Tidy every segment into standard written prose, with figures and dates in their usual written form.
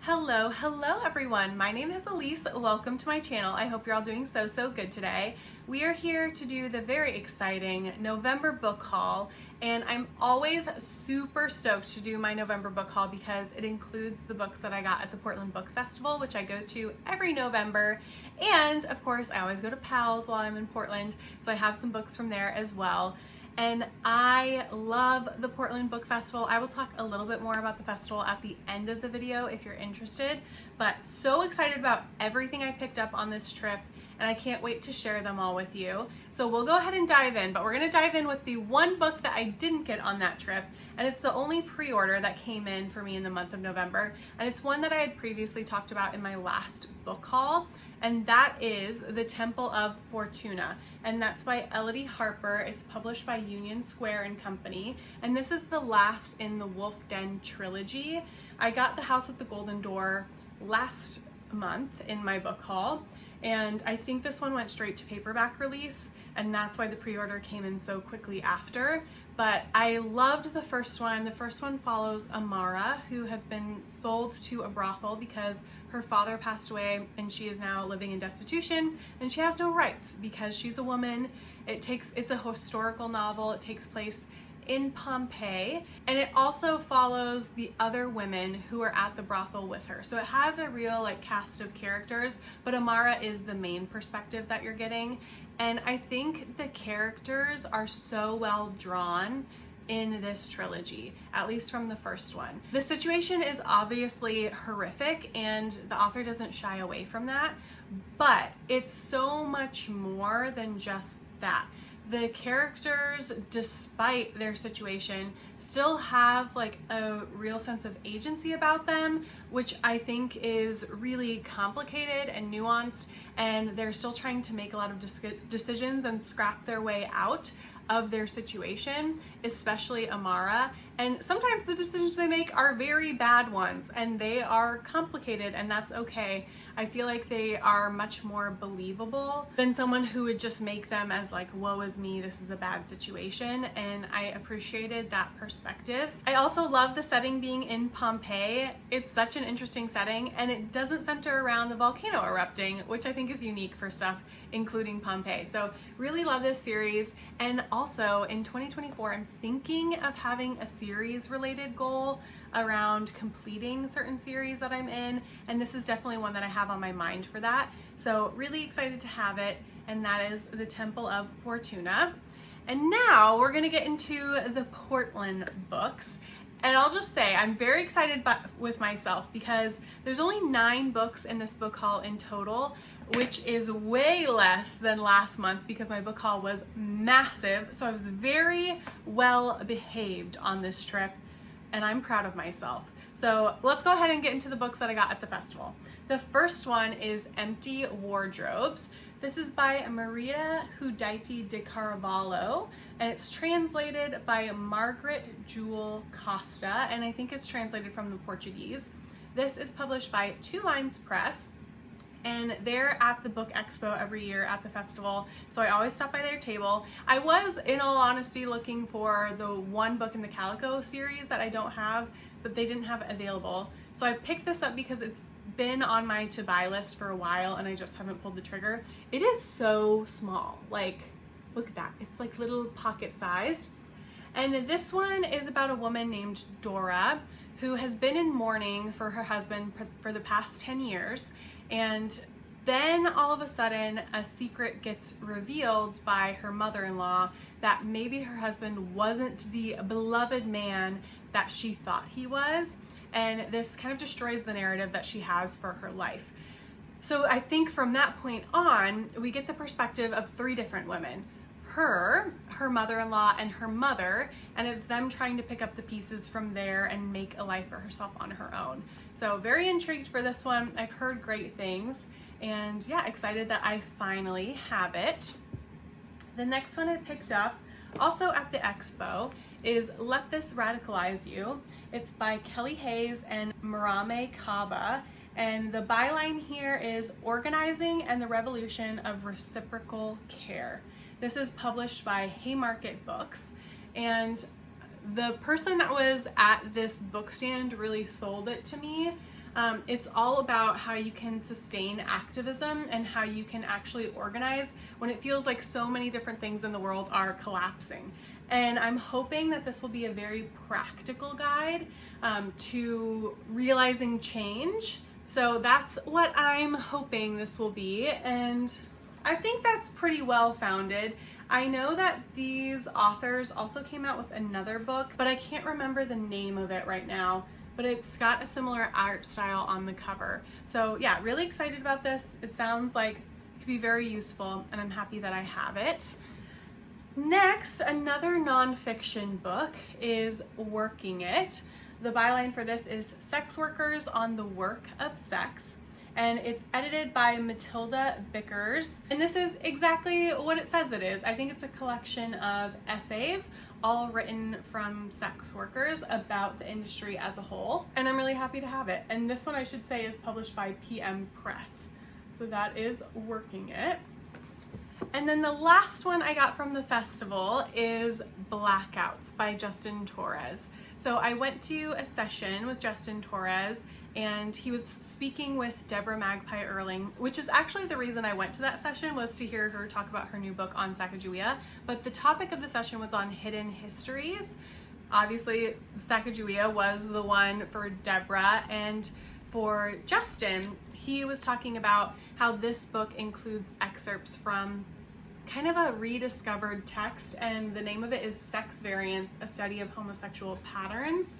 Hello everyone. My name is Elise. Welcome to my channel. I hope you're all doing so good today. We are here to do the very exciting November book haul, and I'm always super stoked to do my November book haul because it includes the books that I got at the Portland Book Festival, which I go to every November, and of course I always go to PALS while I'm in Portland, so I have some books from there as well. And I love the Portland Book Festival. I will talk a little bit more about the festival at the end of the video if you're interested, but so excited about everything I picked up on this trip, and I can't wait to share them all with you. So we'll go ahead and dive in, but we're gonna dive in with the one book that I didn't get on that trip, and it's the only pre-order that came in for me in the month of November, and it's one that I had previously talked about in my last book haul, and that is The Temple of Fortuna, and that's by Elodie Harper. It's published by Union Square and Company, and this is the last in the Wolf Den trilogy. I got The House with the Golden Door last month in my book haul, and I think this one went straight to paperback release, and that's why the pre-order came in so quickly after. But I loved the first one. The first one follows Amara, who has been sold to a brothel because her father passed away and she is now living in destitution, and she has no rights because she's a woman. It's a historical novel. It takes place in Pompeii, and it also follows the other women who are at the brothel with her. So it has a real cast of characters, but Amara is the main perspective that you're getting. And I think the characters are so well drawn in this trilogy, at least from the first one. The situation is obviously horrific and the author doesn't shy away from that, but it's so much more than just that. The characters, despite their situation, still have a real sense of agency about them, which I think is really complicated and nuanced, and they're still trying to make a lot of decisions and scrap their way out of their situation, especially Amara. And sometimes the decisions they make are very bad ones, and they are complicated, and that's okay. I feel like they are much more believable than someone who would just make them as woe is me, this is a bad situation, and I appreciated that perspective. I also love the setting being in Pompeii. It's such an interesting setting, and it doesn't center around the volcano erupting, which I think is unique for stuff including Pompeii. So really love this series. And also in 2024, I'm thinking of having a series related goal around completing certain series that I'm in, and this is definitely one that I have on my mind for that. So really excited to have it, and that is The Temple of Fortuna. And now we're gonna get into the Portland books. And I'll just say, I'm very excited with myself because there's only 9 books in this book haul in total, which is way less than last month because my book haul was massive. So I was very well behaved on this trip, and I'm proud of myself. So let's go ahead and get into the books that I got at the festival. The first one is Empty Wardrobes. This is by Maria Judite de Carvalho, and it's translated by Margaret, Jull, Costa, and I think it's translated from the Portuguese. This is published by Two Lines Press, and they're at the book expo every year at the festival, so I always stop by their table. I was, in all honesty, looking for the one book in the Calico series that I don't have, but they didn't have it available. So I picked this up because it's been on my to buy list for a while and I just haven't pulled the trigger. It is so small. Look at that. It's little pocket sized. And this one is about a woman named Dorthe who has been in mourning for her husband for the past 10 years. And then all of a sudden a secret gets revealed by her mother-in-law that maybe her husband wasn't the beloved man that she thought he was. And this kind of destroys the narrative that she has for her life. So I think from that point on, we get the perspective of 3 different women. Her mother-in-law, and her mother, and it's them trying to pick up the pieces from there and make a life for herself on her own. So very intrigued for this one. I've heard great things, and yeah, excited that I finally have it. The next one I picked up, also at the expo, is Let This Radicalize You. It's by Kelly Hayes and Mariame Kaba, and the byline here is Organizing and the Revolution of Reciprocal Care. This is published by Haymarket Books, and the person that was at this book stand really sold it to me. It's all about how you can sustain activism and how you can actually organize when it feels like so many different things in the world are collapsing. And I'm hoping that this will be a very practical guide to realizing change. So that's what I'm hoping this will be, and I think that's pretty well founded. I know that these authors also came out with another book, but I can't remember the name of it right now, but it's got a similar art style on the cover. So yeah, really excited about this. It sounds like it could be very useful, and I'm happy that I have it. Next, another nonfiction book is Working It. The byline for this is Sex Workers on the Work of Sex, and it's edited by Matilda Bickers. And this is exactly what it says it is. I think it's a collection of essays, all written from sex workers about the industry as a whole. And I'm really happy to have it. And this one, I should say, is published by PM Press. So that is Working It. And then the last one I got from the festival is Blackouts by Justin Torres. So I went to a session with Justin Torres, and he was speaking with Deborah Magpie Erling, which is actually the reason I went to that session, was to hear her talk about her new book on Sacagawea. But the topic of the session was on hidden histories. Obviously, Sacagawea was the one for Deborah, and for Justin, he was talking about how this book includes excerpts from kind of a rediscovered text, and the name of it is Sex Variants, A Study of Homosexual Patterns.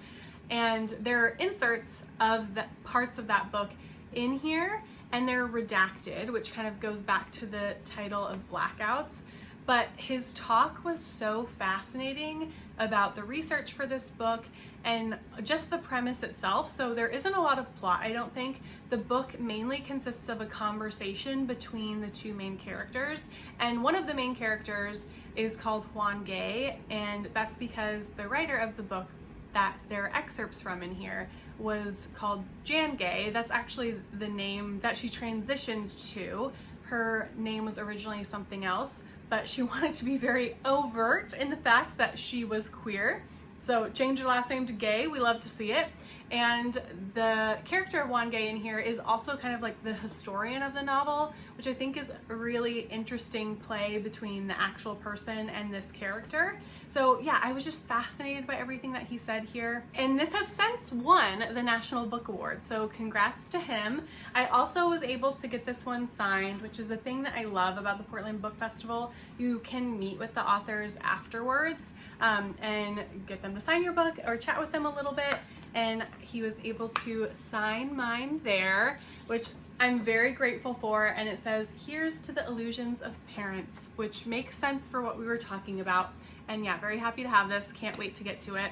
And there are inserts of the parts of that book in here, and they're redacted, which kind of goes back to the title of Blackouts. But his talk was so fascinating about the research for this book and just the premise itself. So there isn't a lot of plot, I don't think. The book mainly consists of a conversation between the two main characters, and one of the main characters is called Juan Gay, and that's because the writer of the book that there are excerpts from in here was called Jan Gay. That's actually the name that she transitioned to. Her name was originally something else, but she wanted to be very overt in the fact that she was queer. So changed her last name to Gay. We love to see it. And the character of Juan Gay in here is also kind of like the historian of the novel, which I think is a really interesting play between the actual person and this character. So yeah, I was just fascinated by everything that he said here. And this has since won the National Book Award, so congrats to him. I also was able to get this one signed, which is a thing that I love about the Portland Book Festival. You can meet with the authors afterwards and get them to sign your book or chat with them a little bit. And he was able to sign mine there, which I'm very grateful for. And it says, "Here's to the illusions of parents," which makes sense for what we were talking about. And yeah, very happy to have this. Can't wait to get to it.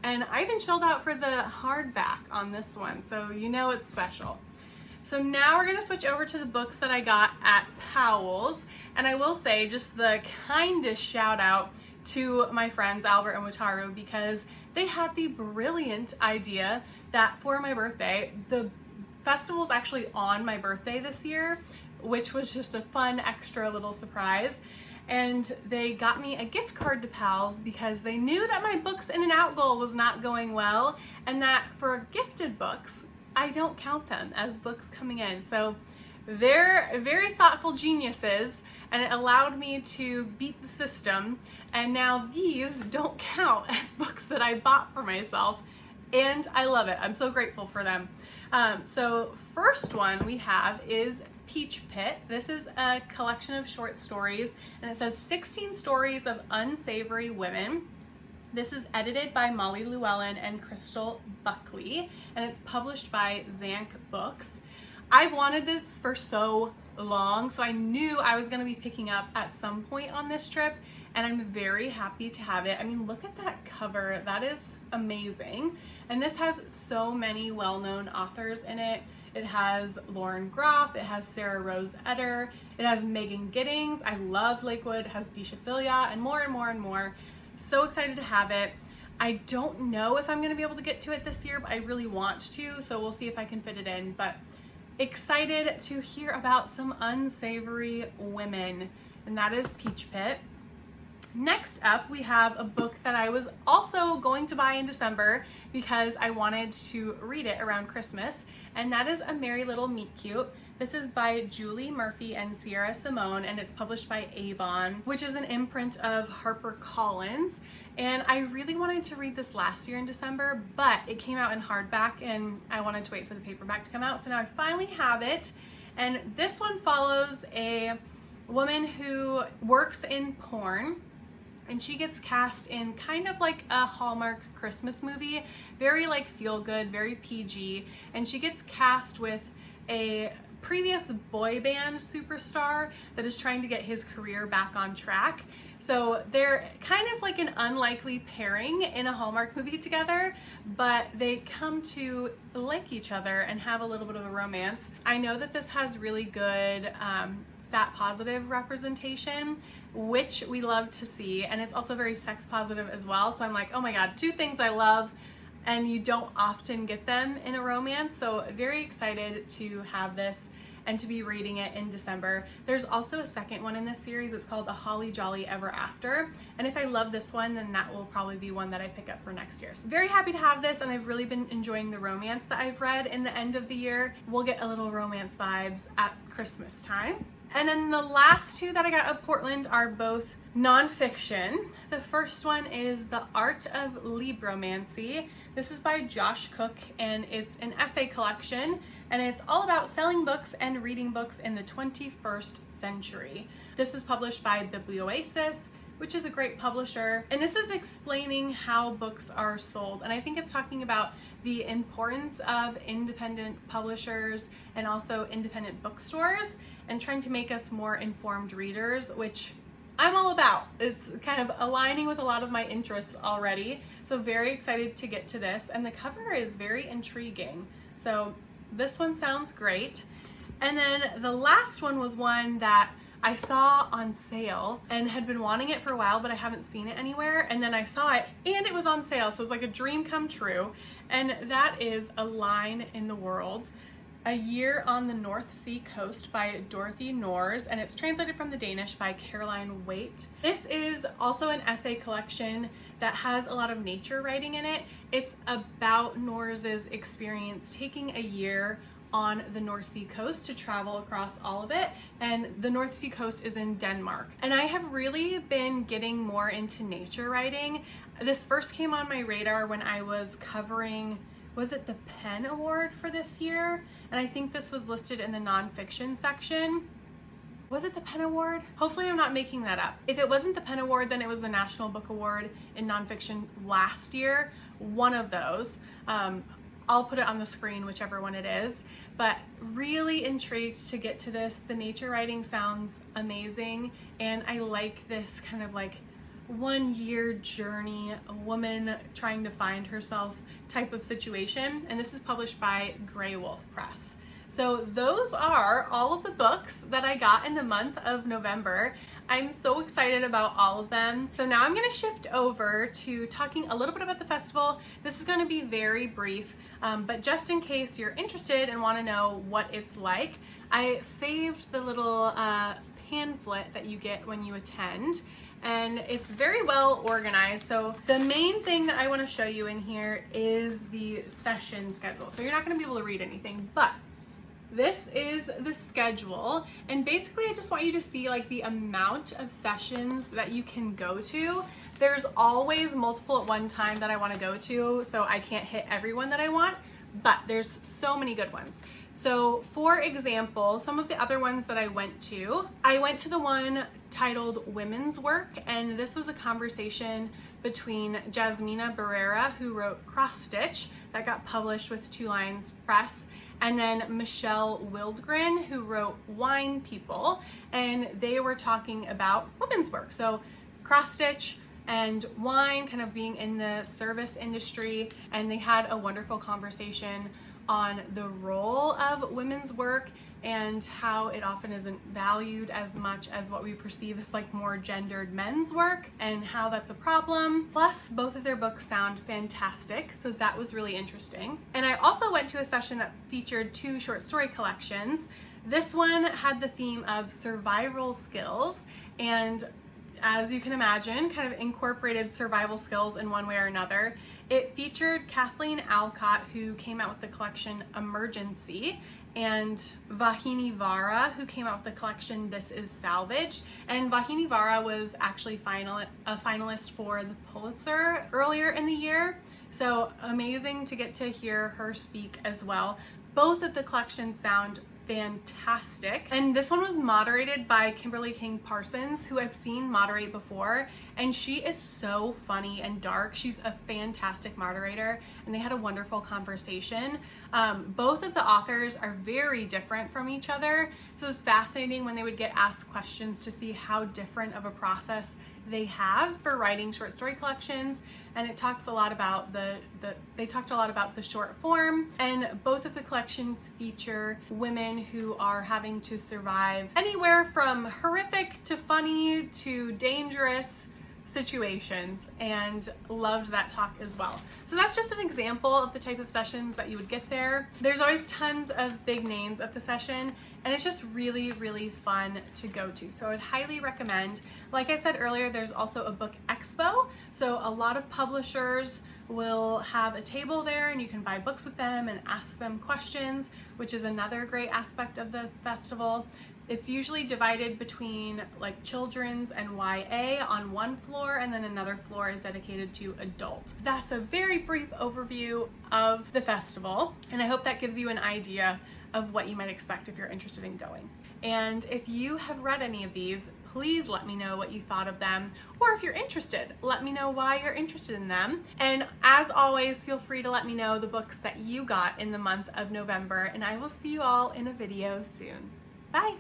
And I even chilled out for the hardback on this one, so you know it's special. So now we're gonna switch over to the books that I got at Powell's. And I will say just the kindest shout out to my friends Albert and Wataru, because they had the brilliant idea that for my birthday, the festival's actually on my birthday this year, which was just a fun extra little surprise. And they got me a gift card to Pals because they knew that my books in and out goal was not going well, and that for gifted books, I don't count them as books coming in. So they're very thoughtful geniuses, and it allowed me to beat the system. And now these don't count as books that I bought for myself, and I love it. I'm so grateful for them. So first one we have is Peach Pit. This is a collection of short stories, and it says 16 stories of unsavory women. This is edited by Molly Llewellyn and Crystal Buckley, and it's published by Zank Books. I've wanted this for so long, so I knew I was going to be picking up at some point on this trip, and I'm very happy to have it. I mean, look at that cover. That is amazing. And this has so many well-known authors in it. It has Lauren Groff, it has Sarah Rose Etter, it has Megan Giddings, I love Lakewood, it has Disha Filia, and more and more and more. So excited to have it. I don't know if I'm going to be able to get to it this year, but I really want to, so we'll see if I can fit it in. But excited to hear about some unsavory women, and that is Peach Pit. Next up, we have a book that I was also going to buy in December because I wanted to read it around Christmas, and that is A Merry Little Meet Cute. This is by Julie Murphy and Sierra Simone, and it's published by Avon, which is an imprint of Harper Collins. And I really wanted to read this last year in December, but it came out in hardback and I wanted to wait for the paperback to come out. So now I finally have it. And this one follows a woman who works in porn, and she gets cast in kind of like a Hallmark Christmas movie, very like feel good, very PG. And she gets cast with a previous boy band superstar that is trying to get his career back on track. So they're kind of like an unlikely pairing in a Hallmark movie together, but they come to like each other and have a little bit of a romance. I know that this has really good fat positive representation, which we love to see, and it's also very sex positive as well. So I'm like, oh my god, two things I love, and you don't often get them in a romance. So very excited to have this and to be reading it in December. There's also a second one in this series. It's called A Holly Jolly Ever After. And if I love this one, then that will probably be one that I pick up for next year. So very happy to have this, and I've really been enjoying the romance that I've read in the end of the year. We'll get a little romance vibes at Christmas time. And then the last two that I got of Portland are both nonfiction. The first one is The Art of Libromancy. This is by Josh Cook, and it's an essay collection, and it's all about selling books and reading books in the 21st century. This is published by Biblioasis, which is a great publisher, and this is explaining how books are sold. And I think it's talking about the importance of independent publishers and also independent bookstores, and trying to make us more informed readers, which I'm all about. It's kind of aligning with a lot of my interests already. So very excited to get to this. And the cover is very intriguing. So this one sounds great. And then the last one was one that I saw on sale and had been wanting it for a while, but I haven't seen it anywhere. And then I saw it and it was on sale. So it was like a dream come true. And that is A Line in the World, A Year on the North Sea Coast by Dorthe Nors, and it's translated from the Danish by Caroline Waite. This is also an essay collection that has a lot of nature writing in it. It's about Nors's experience taking a year on the North Sea coast to travel across all of it, and the North Sea coast is in Denmark. And I have really been getting more into nature writing. This first came on my radar when I was covering, was it the PEN Award for this year? And I think this was listed in the nonfiction section. Was it the PEN Award? Hopefully I'm not making that up. If it wasn't the PEN Award, then it was the National Book Award in nonfiction last year. One of those. I'll put it on the screen, whichever one it is. But really intrigued to get to this. The nature writing sounds amazing, and I like this kind of like 1 year journey, a woman trying to find herself type of situation. And this is published by Grey Wolf Press. So those are all of the books that I got in the month of November. I'm so excited about all of them. So now I'm going to shift over to talking a little bit about the festival. This is going to be very brief, but just in case you're interested and want to know what it's like, I saved the little pamphlet that you get when you attend, and it's very well organized. So the main thing that I want to show you in here is the session schedule. So you're not going to be able to read anything, but this is the schedule, and basically I just want you to see like the amount of sessions that you can go to. There's always multiple at one time that I want to go to, so I can't hit everyone that I want, but there's so many good ones. So for example, some of the other ones that I went to the one titled Women's Work, and this was a conversation between Jasmina Barrera, who wrote Cross Stitch, that got published with Two Lines Press, and then Michelle Wildgren, who wrote Wine People, and they were talking about women's work. So cross stitch and wine, kind of being in the service industry, and they had a wonderful conversation on the role of women's work and how it often isn't valued as much as what we perceive as like more gendered men's work, and how that's a problem. Plus, both of their books sound fantastic, so that was really interesting. And I also went to a session that featured 2 short story collections. This one had the theme of survival skills, and as you can imagine, kind of incorporated survival skills in one way or another. It featured Kathleen Alcott, who came out with the collection Emergency, and Vahini Vara, who came out with the collection This Is Salvage. And Vahini Vara was actually a finalist for the Pulitzer earlier in the year. So amazing to get to hear her speak as well. Both of the collections sound fantastic. And this one was moderated by Kimberly King Parsons, who I've seen moderate before, and she is so funny and dark. She's a fantastic moderator, and they had a wonderful conversation. Both of the authors are very different from each other, so it was fascinating when they would get asked questions to see how different of a process they have for writing short story collections. And it talks a lot about they talked a lot about the short form, and both of the collections feature women who are having to survive anywhere from horrific to funny to dangerous situations, and loved that talk as well. So that's just an example of the type of sessions that you would get there. There's always tons of big names at the session, and it's just really, really fun to go to. So I would highly recommend. Like I said earlier, there's also a book expo. So a lot of publishers will have a table there, and you can buy books with them and ask them questions, which is another great aspect of the festival. It's usually divided between like children's and YA on one floor, and then another floor is dedicated to adult. That's a very brief overview of the festival, and I hope that gives you an idea of what you might expect if you're interested in going. And if you have read any of these, please let me know what you thought of them, or if you're interested, let me know why you're interested in them. And as always, feel free to let me know the books that you got in the month of November, and I will see you all in a video soon. Bye!